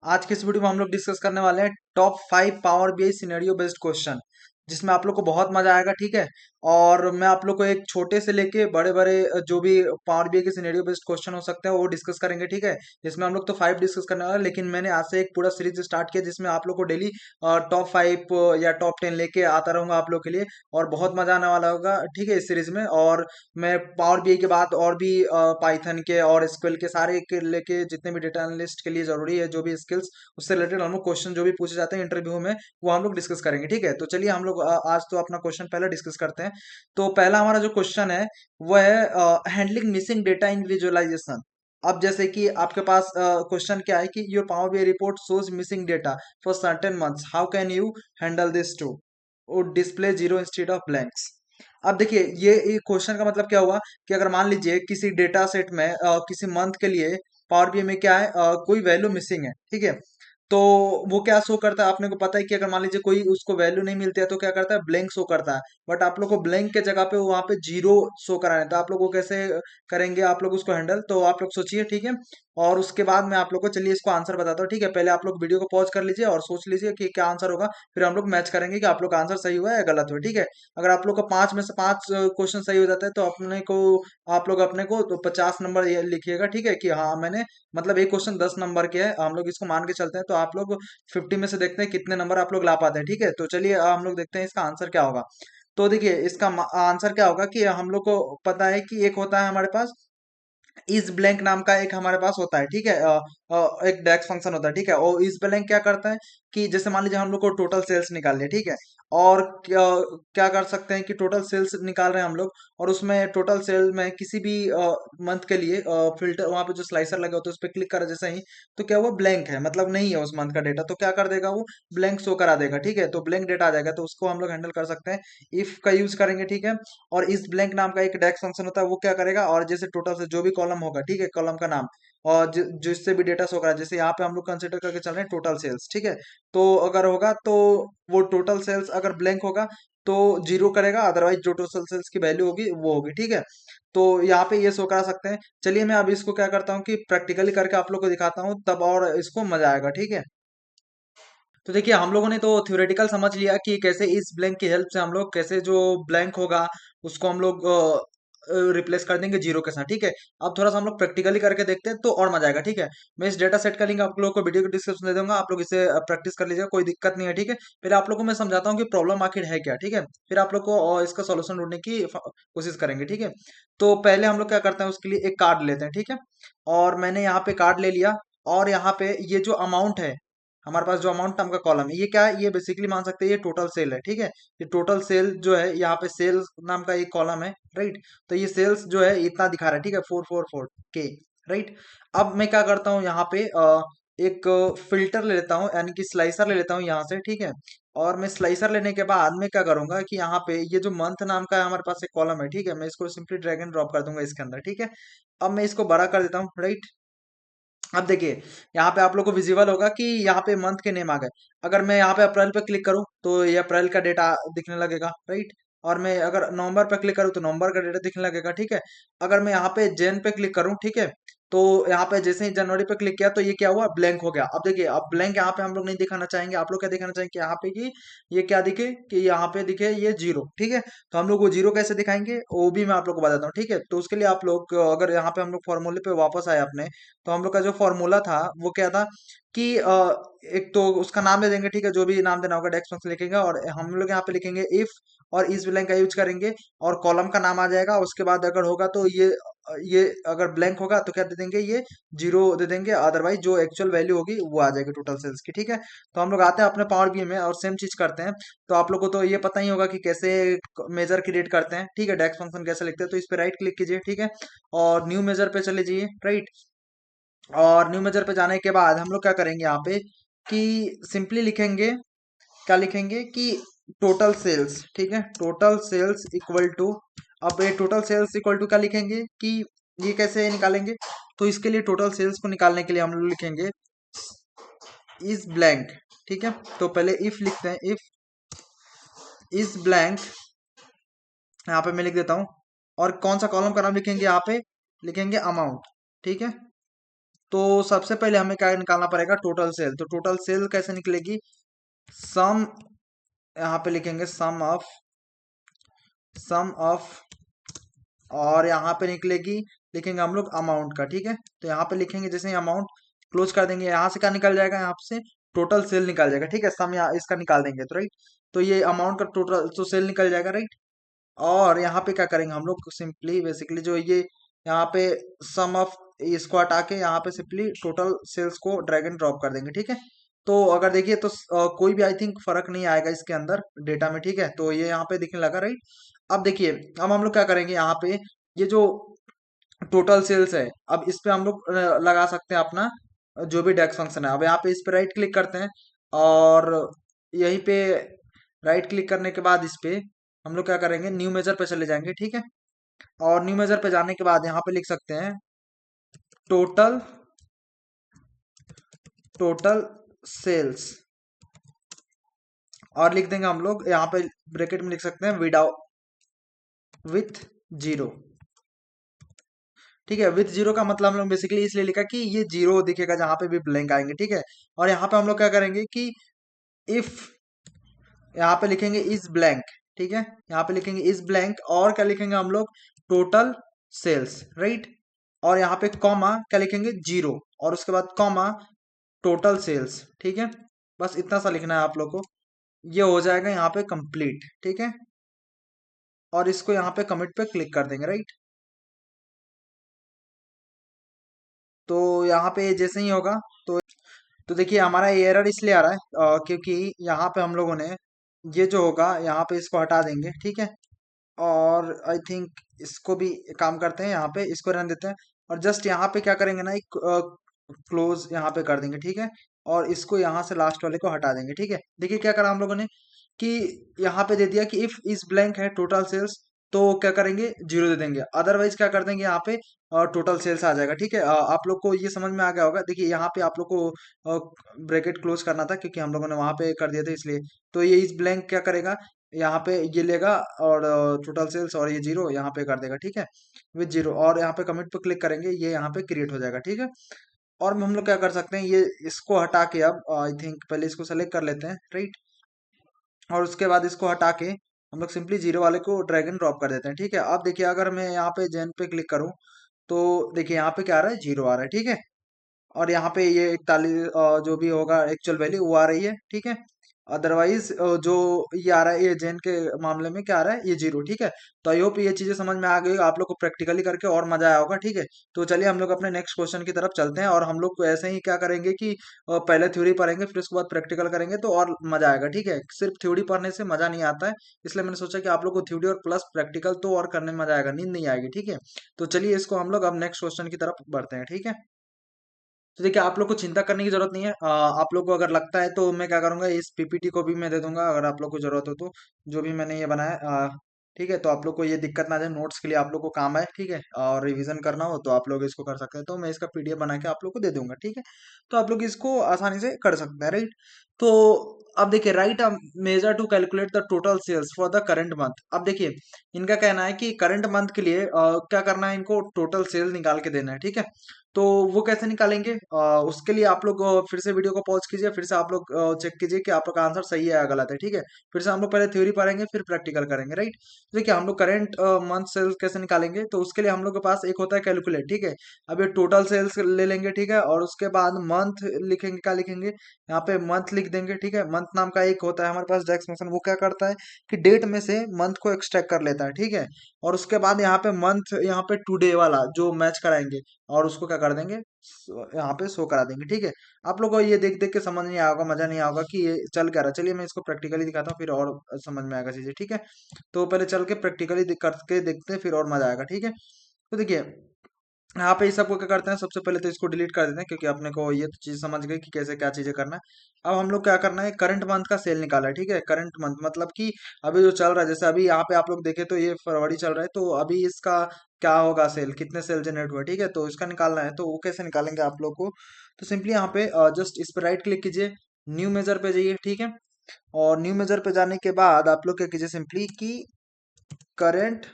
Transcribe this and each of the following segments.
आज के इस वीडियो में हम लोग डिस्कस करने वाले हैं top 5 power BI scenario based question, जिसमें आप लोग को बहुत मजा आएगा। ठीक है। और मैं आप लोग को एक छोटे से लेके बड़े बड़े जो भी पावर बीआई के सिनेरियो बेस्ड क्वेश्चन हो सकते हैं वो डिस्कस करेंगे। ठीक है। जिसमें हम लोग तो 5 डिस्कस करने वाले हैं, लेकिन मैंने आज से एक पूरा सीरीज स्टार्ट किया जिसमें आप लोग को डेली टॉप 5 या टॉप 10 लेके आता रहूंगा आप लोग के लिए। और बहुत मजा आने वाला होगा। ठीक है, इस सीरीज में। और मैं पावर बीआई के बाद और भी पाइथन के और एसक्यूएल के सारे के लेके जितने भी डेटा एनालिस्ट के लिए जरूरी है जो भी स्किल्स, उससे रिलेटेड हम लोग क्वेश्चन जो भी पूछे जाते हैं इंटरव्यू में वो हम लोग डिस्कस करेंगे। ठीक है, तो चलिए हम लोग आज तो अपना क्वेश्चन पहले डिस्कस करते हैं। तो पहला हमारा जो क्वेश्चन है वो है handling missing data in visualization. अब जैसे कि आपके पास क्वेश्चन क्या है कि your power BI report shows missing data for certain months, how can you handle this to, would display zero instead of blanks. अब देखिए ये क्वेश्चन का मतलब क्या हुआ कि अगर मान लीजिए किसी डेटा सेट में किसी मंथ के लिए पावर बीआई में क्या है, कोई वैल्यू मिसिंग है। ठीक है। तो वो क्या शो करता है, आपने को पता है कि अगर मान लीजिए कोई उसको वैल्यू नहीं मिलती है तो क्या करता है, ब्लैंक शो करता है। बट आप लोग को ब्लैंक के जगह पे वहां पे जीरो शो कराना है, तो आप लोग को कैसे करेंगे आप लोग उसको हैंडल, तो आप लोग सोचिए। ठीक है। और उसके बाद मैं आप लोग को चलिए इसको आंसर बताता हूँ। ठीक है, पहले आप लोग वीडियो को पॉज कर लीजिए और सोच लीजिए कि क्या आंसर होगा। फिर हम लोग मैच करेंगे कि आप लोग का आंसर सही हुआ है या गलत हुआ है। ठीक है। अगर आप लोग का 5 में से 5 क्वेश्चन सही हो जाता है तो अपने को आप लोग अपने को तो 50 नंबर ये लिखिएगा। ठीक है, कि हाँ मैंने मतलब एक क्वेश्चन 10 नंबर के है, हम लोग इसको मान के चलते हैं। तो आप लोग 50 में से देखते हैं कितने नंबर आप लोग ला पाते हैं। ठीक है, तो चलिए हम लोग देखते हैं इसका आंसर क्या होगा। तो देखिए इसका आंसर क्या होगा कि हम लोग को पता है कि एक होता है हमारे पास इस ब्लैंक नाम का एक हमारे पास होता है। ठीक है। एक डेक्स फंक्शन होता है। ठीक है, और इस ब्लैंक क्या करता है कि जैसे मान लीजिए हम लोग को टोटल सेल्स निकालनी है। ठीक है। और क्या कर सकते हैं कि टोटल सेल्स निकाल रहे हैं हम लोग, और उसमें टोटल सेल में किसी भी मंथ के लिए फिल्टर वहां पे जो स्लाइसर लगा होता है उस पर क्लिक करा जैसे ही, तो क्या हुआ, ब्लैंक है, मतलब नहीं है उस मंथ का डेटा, तो क्या कर देगा वो, ब्लैंक शो करा देगा। ठीक है, तो ब्लैंक डेटा आ जाएगा, तो उसको हम लोग हैंडल कर सकते हैं, इफ का यूज करेंगे। ठीक है। और इस ब्लैंक नाम का एक डेक्स फंक्शन होता है, वो क्या करेगा, और जैसे टोटल से जो भी कॉलम होगा, ठीक है, कॉलम का नाम और जिससे भी डेटा शो करा, जैसे यहाँ पे हम लोग कंसिडर करके चल रहे हैं टोटल सेल्स। ठीक है। तो अगर होगा तो वो टोटल सेल्स अगर ब्लैंक होगा तो जीरो करेगा, अदरवाइज जो टोटल सेल्स की वैल्यू होगी वो होगी। ठीक है। तो यहाँ पे ये शो करा सकते हैं। चलिए मैं अब इसको क्या करता हूँ कि प्रैक्टिकली करके आप लोग को दिखाता हूँ, तब और इसको मजा आएगा। ठीक है। तो देखिए हम लोगों ने तो थ्योरेटिकल समझ लिया कि कैसे इस ब्लैंक की हेल्प से हम लोग कैसे जो ब्लैंक होगा उसको हम लोग रिप्लेस कर देंगे जीरो के साथ। ठीक है। अब थोड़ा सा हम लोग प्रैक्टिकली करके देखते हैं तो और मजा आएगा। ठीक है। मैं इस डेटा सेट का लिंक आप लोगों को वीडियो के डिस्क्रिप्शन दे दूंगा, आप लोग इसे प्रैक्टिस कर लीजिएगा, कोई दिक्कत नहीं है। ठीक है। फिर आप लोग को मैं समझाता हूँ कि प्रॉब्लम आखिर है क्या। ठीक है। फिर आप लोग को इसका सॉल्यूशन ढूंढने की कोशिश करेंगे। ठीक है। तो पहले हम लोग क्या करते हैं, उसके लिए एक कार्ड लेते हैं। ठीक है। और मैंने यहाँ पे कार्ड ले लिया, और यहाँ पे ये जो अमाउंट है, हमारे पास जो अमाउंट नाम का कॉलम है, ये क्या है, ये बेसिकली मान सकते हैं ये टोटल सेल है। ठीक है। ये टोटल सेल जो है, यहाँ पे सेल्स नाम का एक कॉलम है, राइट। तो ये सेल्स जो है इतना दिखा रहा है। ठीक है, 444 के, राइट। अब मैं क्या करता हूँ यहाँ पे एक फिल्टर ले लेता हूँ, यानी कि स्लाइसर ले लेता हूँ यहाँ से। ठीक है। और मैं स्लाइसर लेने के बाद मैं क्या करूंगा कि यहाँ पे ये जो मंथ नाम का हमारे पास एक कॉलम है, ठीक है, मैं इसको सिंपली ड्रैग एंड ड्रॉप कर दूंगा इसके अंदर। ठीक है। अब मैं इसको बड़ा कर देता हूँ, राइट। अब देखिए यहाँ पे आप लोग को विजिबल होगा कि यहाँ पे मंथ के नेम आ गए। अगर मैं यहाँ पे अप्रैल पे क्लिक करूँ तो ये अप्रैल का डेटा दिखने लगेगा, राइट। और मैं अगर नवंबर पे क्लिक करूँ तो नवंबर का डेटा दिखने लगेगा। ठीक है। अगर मैं यहाँ पे जैन पे क्लिक करूँ, ठीक है, तो यहाँ पे जैसे ही जनवरी पे क्लिक किया तो ये क्या हुआ, ब्लैंक हो गया। अब देखिए अब ब्लैंक यहाँ पे हम लोग नहीं दिखाना चाहेंगे, आप लोग क्या दिखाना चाहेंगे कि यहाँ पे कि ये क्या दिखे, कि यहाँ पे दिखे ये जीरो। ठीक है। तो हम लोग वो जीरो कैसे दिखाएंगे वो भी मैं आप लोग को बताता हूँ। ठीक है। तो उसके लिए आप लोग अगर यहाँ पे हम लोग फॉर्मूले पे वापस आए अपने, तो हम लोग का जो फॉर्मूला था वो क्या था कि एक तो उसका नाम दे देंगे। ठीक है, जो भी नाम देना होगा डेक्स फंक्शन लिखेंगे, और हम लोग यहाँ पे लिखेंगे इफ, और इस ब्लैंक का यूज करेंगे, और कॉलम का नाम आ जाएगा। उसके बाद अगर होगा तो ये अगर ब्लैंक होगा तो क्या दे देंगे, ये जीरो दे देंगे, अदरवाइज जो एक्चुअल वैल्यू होगी वो आ जाएगी टोटल सेल्स की। ठीक है। तो हम लोग आते हैं अपने पावर बीआई में और सेम चीज करते हैं। तो आप लोग को तो ये पता ही होगा कि कैसे मेजर क्रिएट करते हैं। ठीक है, डेक्स फंक्शन कैसे लिखते हैं, तो इस पे राइट क्लिक कीजिए। ठीक है। और न्यू मेजर पे चले जाइए, राइट। और न्यू मेजर पे जाने के बाद हम लोग क्या करेंगे यहाँ पे कि सिंपली लिखेंगे, क्या लिखेंगे कि टोटल सेल्स। ठीक है, टोटल सेल्स इक्वल टू, अब ये टोटल सेल्स इक्वल टू क्या लिखेंगे कि ये कैसे निकालेंगे, तो इसके लिए टोटल सेल्स को निकालने के लिए हम लोग लिखेंगे इज ब्लैंक। ठीक है। तो पहले इफ लिखते हैं, इफ इज ब्लैंक, यहाँ पे मैं लिख देता हूँ। और कौन सा कॉलम का नाम लिखेंगे, यहाँ पे लिखेंगे अमाउंट। ठीक है। तो सबसे पहले हमें क्या निकालना पड़ेगा, टोटल सेल। तो टोटल सेल कैसे निकलेगी, सम, यहाँ पे लिखेंगे सम ऑफ, और यहाँ पे निकलेगी, लिखेंगे हम लोग अमाउंट का, ठीक है। तो यहाँ पे लिखेंगे, जैसे ही अमाउंट क्लोज कर देंगे, यहाँ से क्या निकल जाएगा, यहाँ से टोटल सेल निकल जाएगा, ठीक है। सम यहाँ इसका निकाल देंगे तो राइट, तो ये अमाउंट का टोटल तो सेल निकल जाएगा, राइट। और यहाँ पे क्या करेंगे हम लोग, सिंपली बेसिकली जो ये यहाँ पे सम ऑफ, इसको हटा के यहाँ पे सिंपली टोटल सेल्स को ड्रैग एंड ड्रॉप कर देंगे, ठीक है। तो अगर देखिए तो कोई भी आई थिंक फर्क नहीं आएगा इसके अंदर डेटा में, ठीक है। तो ये यहाँ पे दिखने लगा, राइट। अब देखिए, अब हम लोग क्या करेंगे, यहाँ पे ये जो टोटल सेल्स है, अब इस पे हम लोग लगा सकते हैं अपना जो भी डेक्स फंक्शन है। अब यहाँ पे इस पे राइट क्लिक करते हैं, और यहीं पे राइट क्लिक करने के बाद इस पे हम लोग क्या करेंगे, न्यू मेजर पे चले जाएंगे, ठीक है। और न्यू मेजर पे जाने के बाद यहाँ पे लिख सकते हैं टोटल टोटल सेल्स, और लिख देंगे हम लोग यहाँ पे ब्रैकेट में लिख सकते हैं विदाउट, विथ जीरो, ठीक है। विथ जीरो का मतलब हम लोग बेसिकली इसलिए लिखा कि ये जीरो दिखेगा जहां पे भी ब्लैंक आएंगे, ठीक है। और यहाँ पे हम लोग क्या करेंगे कि इफ, यहाँ पे लिखेंगे इज ब्लैंक, ठीक है। यहाँ पे लिखेंगे इज ब्लैंक, और क्या लिखेंगे हम लोग, टोटल सेल्स, राइट। और यहाँ पे कॉमा क्या लिखेंगे, जीरो, और उसके बाद कॉमा टोटल सेल्स, ठीक है। बस इतना सा लिखना है आप लोग को, ये हो जाएगा यहाँ पे कंप्लीट, ठीक है। और इसको यहाँ पे कमिट पे क्लिक कर देंगे, राइट। तो यहाँ पे जैसे ही होगा, तो देखिए हमारा ये एरर इसलिए आ रहा है क्योंकि यहाँ पे हम लोगों ने ये जो होगा, यहाँ पे इसको हटा देंगे, ठीक है। और आई थिंक इसको भी काम करते हैं, यहाँ पे इसको रहने देते हैं, और जस्ट यहाँ पे क्या करेंगे ना, एक क्लोज यहाँ पे कर देंगे, ठीक है। और इसको यहाँ से लास्ट वाले को हटा देंगे, ठीक है। देखिए क्या करा हम लोगों ने कि यहाँ पे दे दिया कि इफ इज ब्लैंक है टोटल सेल्स, तो क्या करेंगे, जीरो दे देंगे, अदरवाइज क्या कर देंगे यहाँ पे टोटल सेल्स आ जाएगा, ठीक है। आप लोग को ये समझ में आ गया होगा। देखिए यहाँ पे आप लोग को ब्रैकेट क्लोज करना था, क्योंकि हम लोगों ने वहां पे कर दिया था इसलिए। तो ये इस ब्लैंक क्या करेगा, यहाँ पे ये लेगा, और टोटल सेल्स और ये जीरो यहाँ पे कर देगा, ठीक है, विद जीरो। और यहाँ पे कमिट पे क्लिक करेंगे, ये यहाँ पे क्रिएट हो जाएगा, ठीक है। और हम लोग क्या कर सकते हैं, ये इसको हटा के, अब आई थिंक पहले इसको सेलेक्ट कर लेते हैं, राइट। और उसके बाद इसको हटा के हम लोग सिंपली जीरो वाले को ड्रैग एंड ड्रॉप कर देते हैं, ठीक है। अब देखिए अगर मैं यहाँ पे जेन पे क्लिक करूँ, तो देखिए यहाँ पे क्या आ रहा है, जीरो आ रहा है, ठीक है। और यहाँ पे ये 41 जो भी होगा एक्चुअल वैल्यू वो आ रही है, ठीक है। अदरवाइज जो ये आ रहा है, ये जेन के मामले में क्या आ रहा है, ये जीरो, ठीक है। तो आई होप ये चीजें समझ में आ गई, आप लोग को प्रैक्टिकली करके और मजा आया होगा, ठीक है। तो चलिए हम लोग अपने नेक्स्ट क्वेश्चन की तरफ चलते हैं, और हम लोग को ऐसे ही क्या करेंगे कि पहले थ्योरी पढ़ेंगे, फिर उसके बाद प्रैक्टिकल करेंगे, तो और मजा आएगा, ठीक है। सिर्फ थ्योरी पढ़ने से मजा नहीं आता है, इसलिए मैंने सोचा कि आप लोग को थ्योरी और प्लस प्रैक्टिकल तो और करने में मजा आएगा, नींद नहीं आएगी, ठीक है। तो चलिए इसको हम लोग अब नेक्स्ट क्वेश्चन की तरफ बढ़ते हैं, ठीक है। तो देखिए आप लोग को चिंता करने की जरूरत नहीं है, आप लोग को अगर लगता है तो मैं क्या करूंगा, इस पीपीटी को भी मैं दे दूंगा अगर आप लोग को जरूरत हो तो, जो भी मैंने ये बनाया ठीक है। तो आप लोग को ये दिक्कत ना जाए, नोट्स के लिए आप लोग को काम है, ठीक है। और रिवीजन करना हो तो आप लोग इसको कर सकते हैं, तो मैं इसका पीडीएफ बना के आप लोग को दे दूंगा, ठीक है। तो आप लोग इसको आसानी से कर सकते हैं, राइट। तो अब देखिए, write a measure to calculate the total sales for the current month. अब देखिए इनका कहना है कि करंट मंथ के लिए क्या करना है, इनको टोटल सेल निकाल के देना है, ठीक है। तो वो कैसे निकालेंगे, उसके लिए आप लोग फिर से वीडियो को पॉज कीजिए, फिर से आप लोग चेक कीजिए कि आप लोग का आंसर सही है या गलत है, ठीक है। फिर से हम लोग पहले थ्योरी पढ़ेंगे, फिर प्रैक्टिकल करेंगे, राइट। तो देखिए हम लोग करंट मंथ सेल्स कैसे निकालेंगे, तो उसके लिए हम लोग के पास एक होता है कैलकुलेट, ठीक है। अब ये टोटल सेल्स ले लेंगे, ठीक है। और उसके बाद मंथ लिखेंगे, क्या लिखेंगे, यहाँ पे मंथ लिख देंगे, ठीक है। मंथ नाम का एक होता है हमारे पास डेक्स फंक्शन, वो क्या करता है कि डेट में से मंथ को एक्सट्रैक्ट कर लेता है, ठीक है। और उसके बाद यहाँ पे मंथ, यहाँ पे टुडे वाला जो मैच कराएंगे, और उसको क्या कर देंगे, यहाँ पे शो करा देंगे, ठीक है। आप लोगों को ये देख देख के समझ नहीं आएगा, मजा नहीं आएगा कि ये चल क्या रहा है। चलिए मैं इसको प्रैक्टिकली दिखाता हूँ, फिर और समझ में आएगा चीजें, ठीक है। तो पहले चल के प्रैक्टिकली करके देखते हैं, फिर और मजा आएगा, ठीक है। तो देखिए यहाँ पे इस सबको क्या करते हैं, सबसे पहले तो इसको डिलीट कर देते हैं, क्योंकि अपने को ये तो चीज समझ गई कि कैसे क्या चीजें करना है। अब हम लोग क्या करना है, करंट मंथ का सेल निकाला है, ठीक है। करंट मंथ मतलब कि अभी जो चल रहा है, जैसे अभी यहाँ पे आप लोग देखे तो ये फरवरी चल रहा है, तो अभी इसका क्या होगा सेल, कितने सेल जनरेट हुए, ठीक है। तो इसका निकालना है, तो वो कैसे निकालेंगे आप लोग को, तो सिंपली यहाँ पे जस्ट इस पे राइट क्लिक कीजिए, न्यू मेजर पे जाइए, ठीक है। और न्यू मेजर पे जाने के बाद आप लोग क्या कीजिए, सिंपली कि करेंट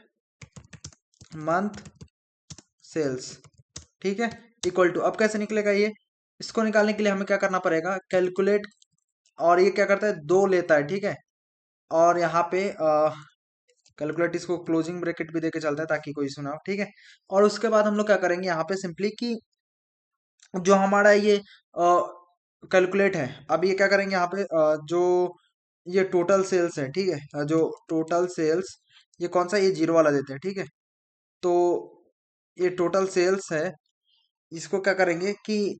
मंथ सेल्स, ठीक है। इक्वल टू, अब कैसे निकलेगा ये, इसको निकालने के लिए हमें क्या करना पड़ेगा, कैलकुलेट, और ये क्या करता है, दो लेता है, ठीक है। और यहाँ पे कैलकुलेट, इसको क्लोजिंग ब्रैकेट भी देके चलता है ताकि कोई सुना हो, ठीक है। और उसके बाद हम लोग क्या करेंगे यहाँ पे सिंपली कि जो हमारा ये कैलकुलेट है, अब ये क्या करेंगे यहाँ पे जो ये टोटल सेल्स है, ठीक है, जो टोटल सेल्स, ये कौन सा, ये जीरो वाला देते हैं, ठीक है। तो ये टोटल सेल्स है, इसको क्या करेंगे कि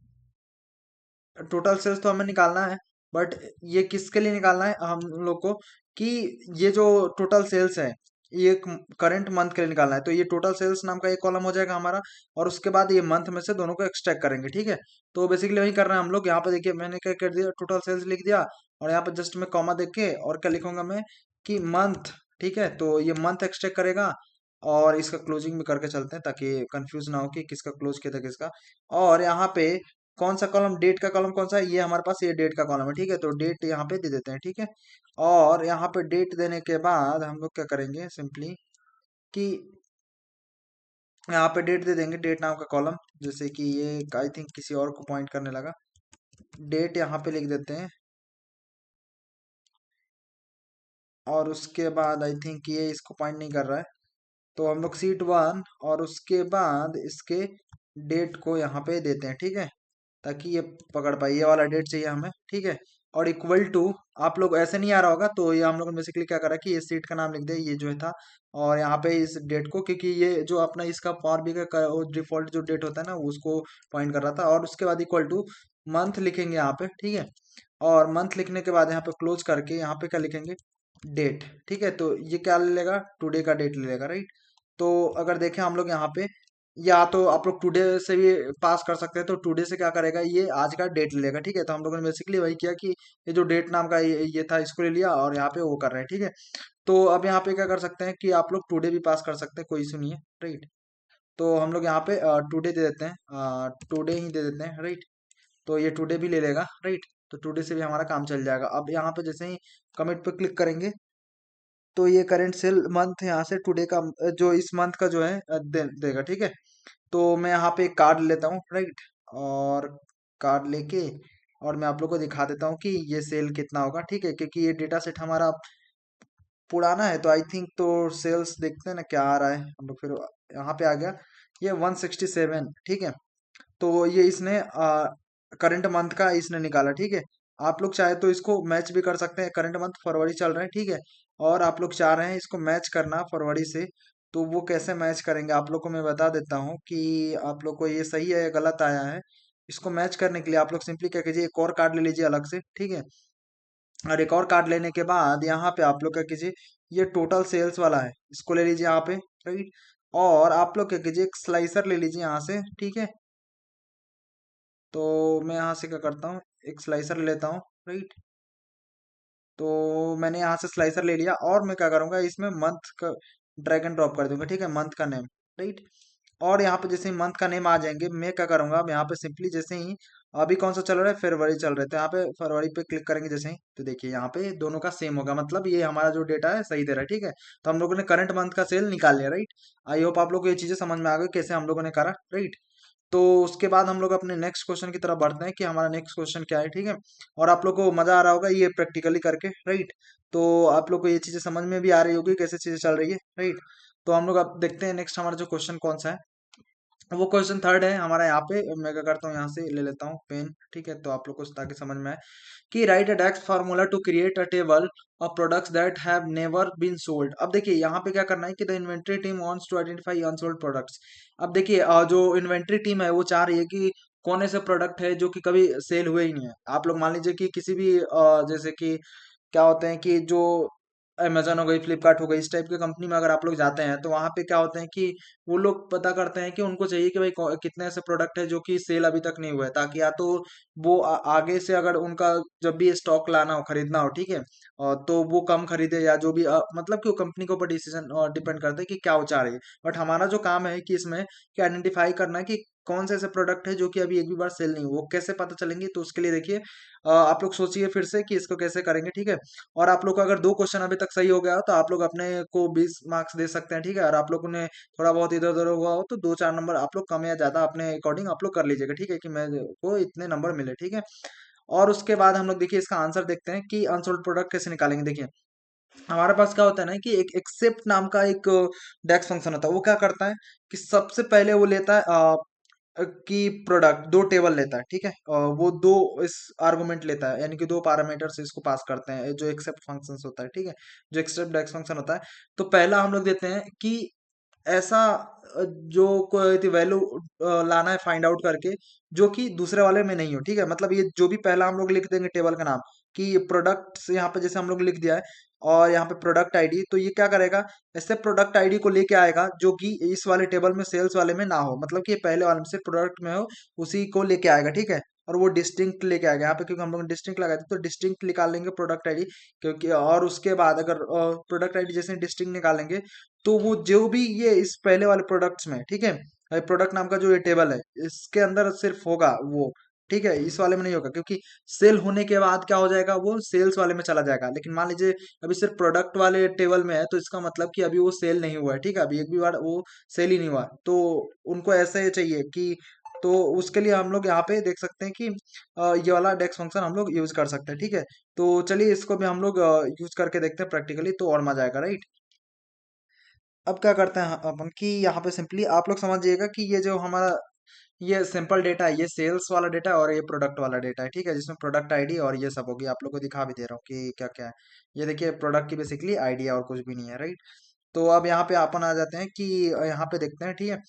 टोटल सेल्स तो हमें निकालना है, बट ये किसके लिए निकालना है हम लोग को, कि ये जो टोटल सेल्स है ये करंट मंथ के लिए निकालना है, तो ये टोटल सेल्स नाम का एक कॉलम हो जाएगा हमारा, और उसके बाद ये मंथ में से दोनों को एक्सट्रैक्ट करेंगे, ठीक है। तो बेसिकली वही कर रहे हैं हम लोग, यहाँ पे देखिए मैंने क्या कर दिया, टोटल सेल्स लिख दिया, और यहाँ पे जस्ट मैं कॉमा देख के और क्या लिखूंगा मैं, कि मंथ, ठीक है। तो ये मंथ एक्सट्रैक्ट करेगा, और इसका क्लोजिंग भी करके चलते हैं ताकि कंफ्यूज ना हो कि किसका क्लोज किया था किसका। और यहाँ पे कौन सा कॉलम, डेट का कॉलम कौन सा है, ये हमारे पास ये डेट का कॉलम है, ठीक है। तो डेट यहाँ पे दे देते हैं, ठीक है। और यहाँ पे डेट देने के बाद हम लोग क्या करेंगे सिंपली कि यहाँ पे डेट दे देंगे, डेट नाम का कॉलम, जैसे कि ये आई थिंक किसी और को पॉइंट करने लगा, डेट यहाँ पे लिख देते हैं। और उसके बाद आई थिंक ये इसको पॉइंट नहीं कर रहा है, तो हम लोग सीट वन, और उसके बाद इसके डेट को यहाँ पे देते हैं, ठीक है, ताकि ये पकड़ पाए, ये वाला डेट चाहिए हमें, ठीक है। और इक्वल टू, आप लोग ऐसे नहीं आ रहा होगा, तो ये हम लोग ने बेसिकली क्या करा कि ये सीट का नाम लिख दे, ये जो है था, और यहाँ पे इस डेट को, क्योंकि ये जो अपना इसका पावर बी का डिफॉल्ट जो डेट होता है ना, उसको पॉइंट कर रहा था। और उसके बाद इक्वल टू मंथ लिखेंगे यहाँ पे, ठीक है। और मंथ लिखने के बाद यहाँ पे क्लोज करके यहाँ पे क्या लिखेंगे, डेट, ठीक है। तो ये क्या ले लेगा, टुडे का डेट ले लेगा, राइट। तो अगर देखें हम लोग यहाँ पे, या तो आप लोग टुडे से भी पास कर सकते हैं, तो टुडे से क्या करेगा, ये आज का डेट ले लेगा, ठीक है। तो हम लोगों ने बेसिकली वही किया कि ये जो डेट नाम का ये था, इसको ले लिया, और यहाँ पे वो कर रहे हैं, ठीक है। तो अब यहाँ पे क्या कर सकते हैं कि आप लोग टुडे भी पास कर सकते हैं, कोई इशू नहीं है, राइट। तो हम लोग यहाँ पे टुडे दे देते हैं, टुडे ही दे देते हैं, राइट। तो ये टुडे भी ले लेगा, राइट। तो टुडे से भी हमारा काम चल जाएगा। अब यहाँ पे जैसे ही कमिट पे क्लिक करेंगे, तो ये करंट सेल मंथ यहाँ से टुडे का जो इस मंथ का जो है देगा, ठीक है। तो मैं यहाँ पे एक कार्ड लेता हूँ, राइट। और कार्ड लेके, और मैं आप लोग को दिखा देता हूँ कि ये सेल कितना होगा, ठीक है, क्योंकि ये डेटा सेट हमारा पुराना है, तो आई थिंक तो सेल्स देखते हैं ना क्या आ रहा है, हम लोग फिर यहाँ पे आ गया, ये 167, ठीक है। तो ये इसने करंट मंथ का इसने निकाला, ठीक है। आप लोग चाहे तो इसको मैच भी कर सकते हैं, करंट मंथ फरवरी चल रहा है, ठीक है। और आप लोग चाह रहे हैं इसको मैच करना फरवरी से, तो वो कैसे मैच करेंगे आप लोग को मैं बता देता हूँ कि आप लोग को ये सही है या गलत आया है। इसको मैच करने के लिए आप लोग सिंपली क्या कीजिए, एक और कार्ड ले लीजिए अलग से, ठीक है। और एक और कार्ड लेने के बाद यहाँ पे आप लोग क्या कीजिए, ये टोटल सेल्स वाला है, इसको ले लीजिए यहाँ पे, राइट। और आप लोग क्या कीजिए, एक स्लाइसर ले लीजिए यहाँ से, ठीक है। तो मैं यहाँ से क्या करता हूँ, एक स्लाइसर ले लेता हूँ, राइट। तो मैंने यहाँ से स्लाइसर ले लिया, और मैं क्या करूँगा, इसमें मंथ का ड्रैग एंड ड्रॉप कर दूंगा, ठीक है, मंथ का नेम, राइट। और यहाँ पे जैसे ही मंथ का नेम आ जाएंगे, मैं क्या करूंगा, अब यहाँ पे सिंपली जैसे ही अभी कौन सा चल रहा है, फरवरी चल रहा है, तो यहाँ पे फरवरी पे क्लिक करेंगे जैसे ही, तो देखिए यहाँ पे दोनों का सेम होगा, मतलब ये हमारा जो डेटा है सही दे रहा है, ठीक है। तो हम लोगों ने करंट मंथ का सेल निकाल लिया, राइट। आई होप आप लोग को ये चीजें समझ में आ गई कैसे हम लोगों ने करा, राइट। तो उसके बाद हम लोग अपने नेक्स्ट क्वेश्चन की तरफ बढ़ते हैं कि हमारा नेक्स्ट क्वेश्चन क्या है, ठीक है। और आप लोग को मजा आ रहा होगा ये प्रैक्टिकली करके, राइट। तो आप लोग को ये चीजें समझ में भी आ रही होगी कैसे चीजें चल रही है, राइट। तो हम लोग अब देखते हैं नेक्स्ट हमारा जो क्वेश्चन कौन सा है। वो क्वेश्चन थर्ड है हमारा, यहाँ पे मैं क्या करता हूँ, यहाँ से ले लेता हूँ पेन, ठीक है। तो आप लोग को ताकि समझ में आए कि write a DAX formula to create a table of products that have never been sold. अब देखिए यहाँ पे क्या करना है कि the inventory team wants to identify unsold products. अब देखिए जो इन्वेंट्री टीम है वो चाह रही है कि कौन ऐसे प्रोडक्ट है जो कि कभी सेल हुए ही नहीं है। आप लोग मान लीजिए कि किसी भी जैसे कि क्या होते हैं कि जो अमेजन हो गई, फ्लिपकार्ट हो गई, इस टाइप की कंपनी में अगर आप लोग जाते हैं, तो वहां पे क्या होते हैं कि वो लोग पता करते हैं कि उनको चाहिए कि भाई कितने ऐसे प्रोडक्ट है जो कि सेल अभी तक नहीं हुए हैं, ताकि या तो वो आगे से अगर उनका जब भी स्टॉक लाना हो, खरीदना हो, ठीक है, तो वो कम खरीदे, या जो भी मतलब कि वो कंपनी के ऊपर डिसीजन डिपेंड करता है कि क्या वो चाह रही है। बट हमारा जो काम है कि इसमें कि आइडेंटिफाई करना है कि कौन से ऐसे प्रोडक्ट है जो कि अभी एक भी बार सेल नहीं हुए, वो कैसे पता चलेंगे? तो उसके लिए देखिए, आप लोग सोचिए फिर से कि इसको कैसे करेंगे, ठीक है। और आप लोग का अगर दो क्वेश्चन अभी तक सही हो गया हो तो आप लोग अपने को 20 मार्क्स दे सकते हैं, ठीक है। और आप लोगों ने थोड़ा बहुत इधर उधर हुआ हो तो 2-4 नंबर आप लोग कम या ज्यादा अपने अकॉर्डिंग आप लोग कर लीजिएगा, ठीक है, कि मेरे को इतने नंबर मिले, ठीक है। और उसके बाद हम लोग देखिए इसका आंसर देखते हैं कि अनसोल्ड प्रोडक्ट कैसे निकालेंगे। देखिए हमारे पास क्या होता है ना कि एक एक्सेप्ट नाम का एक डेक्स फंक्शन होता है। वो क्या करता है कि सबसे पहले वो लेता है कि प्रोडक्ट दो टेबल लेता है, ठीक है। वो दो इस आर्गुमेंट लेता है, यानी कि दो पैरामीटर से इसको पास करते हैं, जो एक्सेप्ट फंक्शन होता है, ठीक है, जो एक्सेप्ट डेक्स फंक्शन होता है। तो पहला हम लोग देते हैं कि ऐसा जो कोई वैल्यू लाना है फाइंड आउट करके, जो कि दूसरे वाले में नहीं हो, ठीक है। मतलब ये जो भी पहला हम लोग लिख देंगे टेबल का नाम, कि प्रोडक्ट्स यहाँ पे जैसे हम लोग लिख दिया है, और यहाँ पे प्रोडक्ट आईडी, तो ये क्या करेगा, ऐसे प्रोडक्ट आईडी को लेके आएगा जो कि इस वाले टेबल में सेल्स वाले में ना हो, मतलब कि ये पहले वाले में से प्रोडक्ट में हो, उसी को लेके आएगा, ठीक है। और वो डिस्टिंक्ट लेके आएगा यहाँ पे, क्योंकि हम लोग डिस्टिंक्ट लगाए थे तो डिस्टिंक्ट निकाल लेंगे प्रोडक्ट आईडी, क्योंकि और उसके बाद अगर प्रोडक्ट आईडी जैसे डिस्टिंक्ट निकालेंगे तो वो जो भी ये इस पहले वाले प्रोडक्ट्स में, ठीक है, प्रोडक्ट नाम का जो ये टेबल है इसके अंदर सिर्फ होगा वो, ठीक है, इस वाले में नहीं होगा, क्योंकि सेल होने के बाद क्या हो जाएगा, वो सेल्स वाले में चला जाएगा। लेकिन मान लीजिए अभी सिर्फ प्रोडक्ट वाले टेबल में है, तो इसका मतलब कि अभी वो सेल नहीं हुआ है, ठीक है, अभी एक भी बार वो सेल ही नहीं हुआ, तो उनको ऐसे चाहिए कि, तो उसके लिए हम लोग यहाँ पे देख सकते हैं कि ये वाला डेक्स फंक्शन हम लोग यूज कर सकते हैं, ठीक है। तो चलिए इसको भी हम लोग यूज करके देखते हैं प्रैक्टिकली, तो और मजा आएगा, राइट। अब क्या करते हैं अपन कि यहाँ पे सिंपली आप लोग समझिएगा कि ये जो हमारा ये सिंपल डेटा है, ये सेल्स वाला डेटा है और ये प्रोडक्ट वाला डेटा है, ठीक है, जिसमें प्रोडक्ट आईडी और ये सब होगी। आप लोग को दिखा भी दे रहा हूँ कि क्या क्या है। ये देखिए प्रोडक्ट की बेसिकली आईडी है और कुछ भी नहीं है, राइट। तो अब यहाँ पे अपन आ जाते हैं कि यहाँ पे देखते हैं, ठीक है।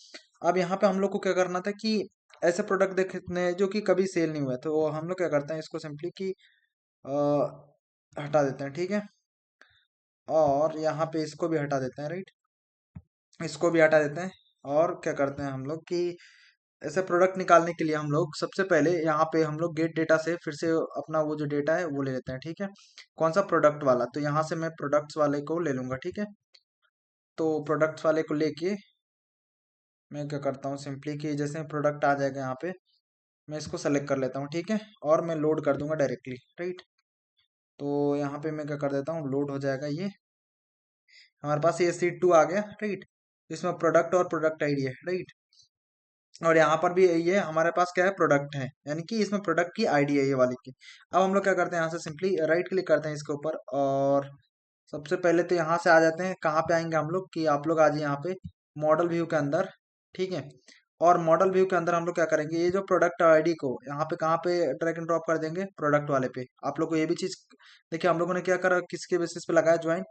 अब यहाँ पे हम लोग को क्या करना था कि ऐसे प्रोडक्ट देखने हैं जो कि कभी सेल नहीं हुआ है, तो हम लोग क्या करते हैं इसको सिंपली कि हटा देते हैं, ठीक है। और यहाँ पे इसको भी हटा देते हैं, राइट, इसको भी हटा देते हैं। और क्या करते हैं हम लोग कि ऐसे प्रोडक्ट निकालने के लिए हम लोग सबसे पहले यहाँ पे हम लोग गेट डेटा से फिर से अपना वो जो डेटा है वो ले लेते हैं, ठीक है। कौन सा, प्रोडक्ट वाला, तो यहाँ से मैं प्रोडक्ट्स वाले को ले लूंगा, ठीक है। तो प्रोडक्ट्स वाले को लेके मैं क्या करता हूँ सिंपली कि जैसे प्रोडक्ट आ जाएगा यहाँ पे, मैं इसको सेलेक्ट कर लेता हूँ, ठीक है। और मैं लोड कर दूंगा डायरेक्टली, राइट। तो यहाँ पे मैं क्या कर देता हूँ, लोड हो जाएगा ये, हमारे पास ये सीट 2 आ गया, राइट। इसमें प्रोडक्ट और प्रोडक्ट आईडी है, राइट। और यहाँ पर भी ये हमारे पास क्या है, प्रोडक्ट है, यानी कि इसमें प्रोडक्ट की आईडी है ये वाली की। अब हम लोग क्या करते हैं, यहाँ से सिंपली राइट क्लिक करते हैं इसके ऊपर, और सबसे पहले तो यहाँ से आ जाते हैं, कहाँ पे आएंगे हम लोग कि आप लोग आ जाइए यहाँ पे मॉडल व्यू के अंदर, ठीक है। और मॉडल व्यू के अंदर हम लोग क्या करेंगे, ये जो प्रोडक्ट आईडी को यहाँ पे कहाँ पे ड्रैग एंड ड्रॉप कर देंगे, प्रोडक्ट वाले पे। आप लोग को ये भी चीज देखिए, हम लोगों ने क्या करा, किसके बेसिस पे लगाया, ज्वाइन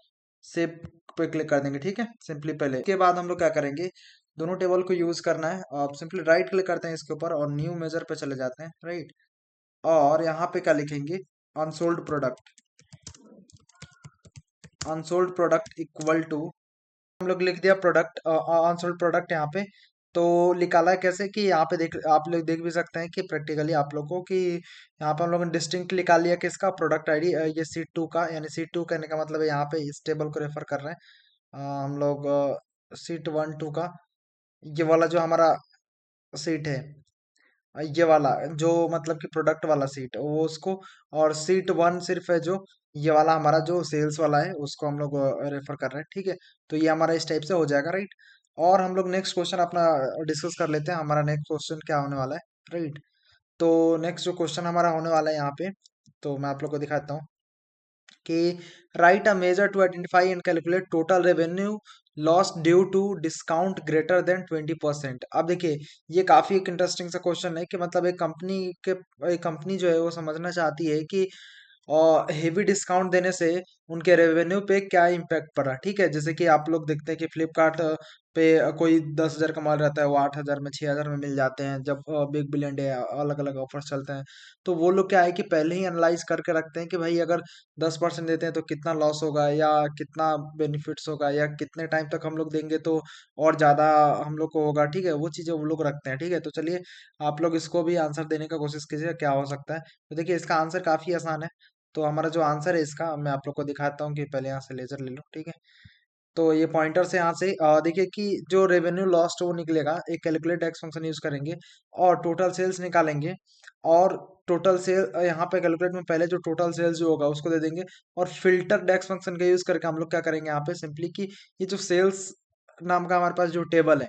सेव पे क्लिक कर देंगे, ठीक है, सिंपली पहले के बाद हम लोग क्या करेंगे, दोनों टेबल को यूज करना है। आप सिंपली राइट क्लिक करते हैं इसके ऊपर और न्यू मेजर पे चले जाते हैं, राइट। और यहाँ पे क्या लिखेंगे, unsold product, unsold product equal to, हम लोग लिख दिया प्रोडक्ट, अनसोल्ड प्रोडक्ट यहाँ पे। तो निकाला है कैसे कि यहाँ पे देख, आप लोग देख भी सकते हैं कि प्रैक्टिकली आप लोगों को कि यहाँ पे हम लोगों ने डिस्टिंक्ट निकाल लिया किसका, प्रोडक्ट आईडी, ये सीट 2 का, यानी सीट 2 कहने का मतलब है यहाँ पे इस टेबल को रेफर कर रहे हैं। हम लोग सीट 1 2 का, ये वाला जो हमारा सीट है, ये वाला जो मतलब कि प्रोडक्ट वाला सीट वो उसको, और सीट 1 सिर्फ है जो ये वाला हमारा जो सेल्स वाला है उसको हम लोग रेफर कर रहे हैं, ठीक है। तो ये हमारा इस टाइप से हो जाएगा, राइट। और हम लोग नेक्स्ट क्वेश्चन अपना डिस्कस कर लेते हैं, हमारा नेक्स्ट क्वेश्चन क्या होने वाला है, राइट। तो नेक्स्ट जो क्वेश्चन हमारा होने वाला है यहाँ पे, तो मैं आप लोग को दिखाता हूँ कि write a measure to identify and calculate total revenue loss due to discount greater than 20%। अब देखिए ये काफी एक इंटरेस्टिंग सा क्वेश्चन है कि मतलब एक कंपनी जो है वो समझना चाहती है कि और हेवी डिस्काउंट देने से उनके रेवेन्यू पे क्या इम्पैक्ट पड़ा, ठीक है। जैसे कि आप लोग देखते हैं कि फ्लिपकार्ट पे कोई 10,000 का माल रहता है, वो 8,000 में 6,000 में मिल जाते हैं जब बिग बिलियन डे अलग अलग ऑफर्स चलते हैं। तो वो लोग क्या है कि पहले ही एनालाइज करके रखते हैं कि भाई अगर 10% देते हैं तो कितना लॉस होगा, या कितना बेनिफिट्स होगा, या कितने टाइम तक हम लोग देंगे तो और ज्यादा हम लोग को होगा, ठीक है, वो चीजें वो लोग रखते हैं, ठीक है। तो चलिए आप लोग इसको भी आंसर देने का कोशिश कीजिए क्या हो सकता है। तो देखिए इसका आंसर काफी आसान है। तो हमारा जो आंसर है इसका मैं आप लोग को दिखाता हूँ कि पहले यहाँ से लेजर ले लो, ठीक है। तो ये पॉइंटर से यहाँ से देखिए कि जो रेवेन्यू लॉस्ट वो निकलेगा, एक कैलकुलेट एक्स फंक्शन यूज करेंगे और टोटल सेल्स निकालेंगे। और टोटल सेल यहाँ पे कैलकुलेट में पहले जो टोटल सेल्स जो होगा उसको दे देंगे। और फिल्टर डेक्स फंक्शन का यूज करके हम लोग क्या करेंगे यहाँ पे सिंपली कि ये जो सेल्स नाम का हमारे पास जो टेबल है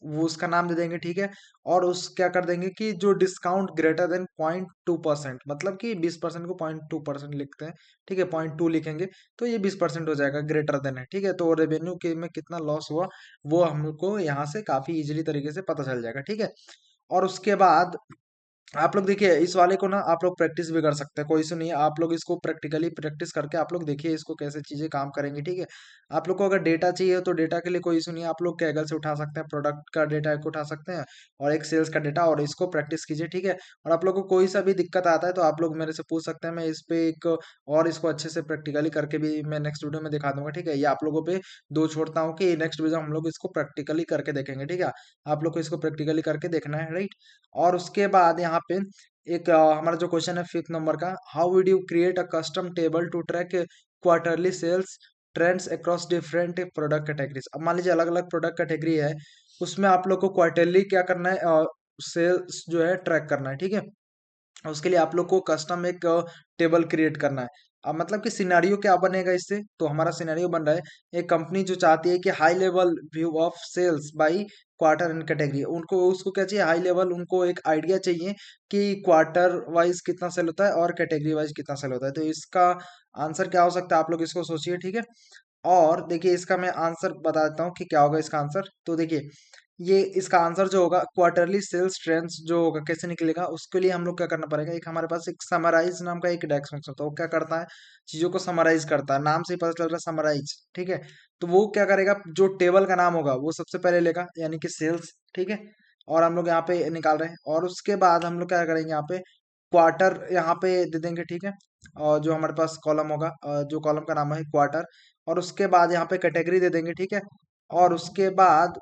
वो उसका नाम दे देंगे, ठीक है। और उस क्या कर देंगे कि जो डिस्काउंट ग्रेटर देन 0.2%, मतलब कि 20% को 0.2% लिखते हैं, ठीक है, 0.2 लिखेंगे तो ये 20% हो जाएगा, ग्रेटर देन है, ठीक है। तो रेवेन्यू के में कितना लॉस हुआ वो हमको यहाँ से काफी इजीली तरीके से पता चल जाएगा, ठीक है। और उसके बाद आप लोग देखिए इस वाले को ना आप लोग प्रैक्टिस भी कर सकते हैं, कोई इशू नहीं है। आप लोग इसको प्रैक्टिकली प्रैक्टिस करके आप लोग देखिए इसको कैसे चीजें काम करेंगी, ठीक है। आप लोग को अगर डेटा चाहिए तो डेटा के लिए कोई इशू नहीं है, आप लोग कैगल से उठा सकते हैं, प्रोडक्ट का डेटा एक उठा सकते हैं और एक सेल्स का डेटा, और इसको प्रैक्टिस कीजिए, ठीक है। और आप लोग को कोई सा भी दिक्कत आता है तो आप लोग मेरे से पूछ सकते हैं, मैं इस पे एक और इसको अच्छे से प्रैक्टिकली करके भी मैं नेक्स्ट वीडियो में दिखा दूंगा, ठीक है। ये आप लोगों पे दो छोड़ता हूँ कि नेक्स्ट वीडियो हम लोग इसको प्रैक्टिकली करके देखेंगे, ठीक है। आप लोग को इसको प्रैक्टिकली करके देखना है, राइट। और उसके बाद यहाँ पे एक हमारा जो क्वेश्चन है फिफ्थ नंबर का, how would you create a custom table to track quarterly sales trends across different product categories. अब मान लीजिए अलग अलग प्रोडक्ट कैटेगरी है, उसमें आप लोग को क्वार्टरली क्या करना है, सेल्स जो है ट्रैक करना है, ठीक है। उसके लिए आप लोग को कस्टम एक टेबल क्रिएट करना है। अब मतलब कि सिनेरियो क्या बनेगा इससे, तो हमारा सिनेरियो बन रहा है एक कंपनी जो चाहती है कि high level view of sales by quarter and category, उनको उसको क्या चाहिए, हाई लेवल उनको एक आइडिया चाहिए कि क्वार्टर वाइज कितना सेल होता है और कैटेगरी वाइज कितना सेल होता है। तो इसका आंसर क्या हो सकता है, आप लोग इसको सोचिए, ठीक है। और देखिए इसका मैं आंसर बता देता हूँ कि क्या होगा इसका आंसर। तो देखिए ये इसका आंसर जो होगा क्वार्टरली सेल्स ट्रेंड्स जो होगा कैसे निकलेगा, उसके लिए हम लोग क्या करना पड़ेगा, एक हमारे पास एक समराइज नाम का एक डेक्स फंक्शन होता है, वो क्या करता है, चीजों को समराइज करता है, नाम से ही पता चल रहा है समराइज, ठीक है। तो वो क्या करेगा, जो टेबल का नाम होगा वो सबसे पहले लेगा, यानी कि सेल्स, ठीक है। और हम लोग यहाँ पे निकाल रहे हैं, और उसके बाद हम लोग क्या करेंगे यहाँ पे क्वार्टर यहाँ पे दे देंगे, ठीक है। और जो हमारे पास कॉलम होगा, जो कॉलम का नाम है क्वार्टर, और उसके बाद यहाँ पे कैटेगरी दे देंगे, ठीक है। और उसके बाद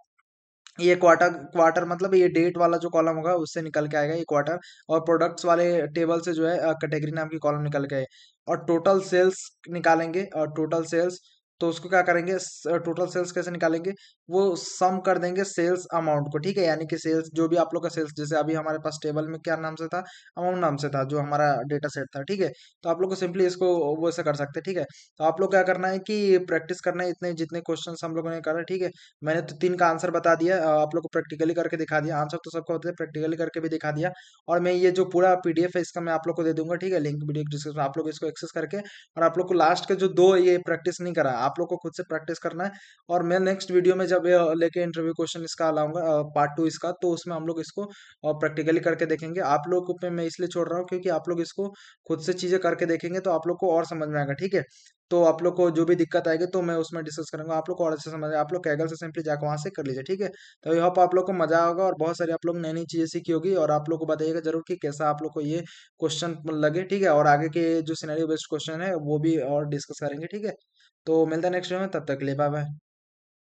ये क्वार्टर क्वार्टर मतलब ये डेट वाला जो कॉलम होगा उससे निकल के आएगा ये क्वार्टर। और प्रोडक्ट्स वाले टेबल से जो है कैटेगरी नाम की कॉलम निकल के आए। और टोटल सेल्स निकालेंगे, और टोटल सेल्स तो उसको क्या करेंगे, टोटल सेल्स कैसे निकालेंगे, वो सम कर देंगे सेल्स अमाउंट को, ठीक है। यानी कि सेल्स जो भी आप लोग का सेल्स, जैसे अभी हमारे पास टेबल में क्या नाम से था, अमाउंट नाम से था जो हमारा डेटा सेट था, ठीक है। तो आप लोग को सिंपली इसको वो ऐसे कर सकते हैं, ठीक है। तो आप लोग क्या करना है कि प्रैक्टिस करना है, इतने जितने क्वेश्चंस हम लोगों ने करा, ठीक है। मैंने तो तीन का आंसर बता दिया, आप लोग को प्रैक्टिकली करके दिखा दिया, आंसर तो सबको होते हैं, प्रैक्टिकली करके भी दिखा दिया। और मैं ये जो पूरा पीडीएफ है इसका मैं आप लोग को दे दूंगा, ठीक है, लिंक वीडियो डिस्क्रिप्शन, आप लोग इसको एक्सेस करके, और आप लोग को लास्ट के जो दो ये प्रैक्टिस नहीं करा, आप लोग को खुद से प्रैक्टिस करना है। और मैं नेक्स्ट वीडियो में जब लेके इंटरव्यू क्वेश्चन इसका लाऊंगा, पार्ट 2 इसका, तो उसमें हम लोग इसको प्रैक्टिकली करके देखेंगे। आप लोग को पे मैं इसलिए छोड़ रहा हूँ क्योंकि आप लोग इसको खुद से चीजें करके देखेंगे तो आप लोग को और समझ में आएगा, ठीक है। तो आप लोग को जो भी दिक्कत आएगी तो मैं उसमें डिस्कस करूंगा, आप लोग को और अच्छे से समझ आए, आप लोग कैगल से सिंपली जाकर वहां से कर लीजिए, ठीक है। तो आई होप आप लोग को मजा होगा और बहुत सारी आप लोग नई नई चीजें सीखी होगी, और आप लोग को बताइएगा जरूर कि कैसा आप लोग को ये क्वेश्चन लगे, ठीक है। और आगे के जो सिनेरियो बेस्ड क्वेश्चन है वो भी और डिस्कस करेंगे, ठीक है। तो मिलते हैं नेक्स्ट में, तब तक के लिए बाय बाय।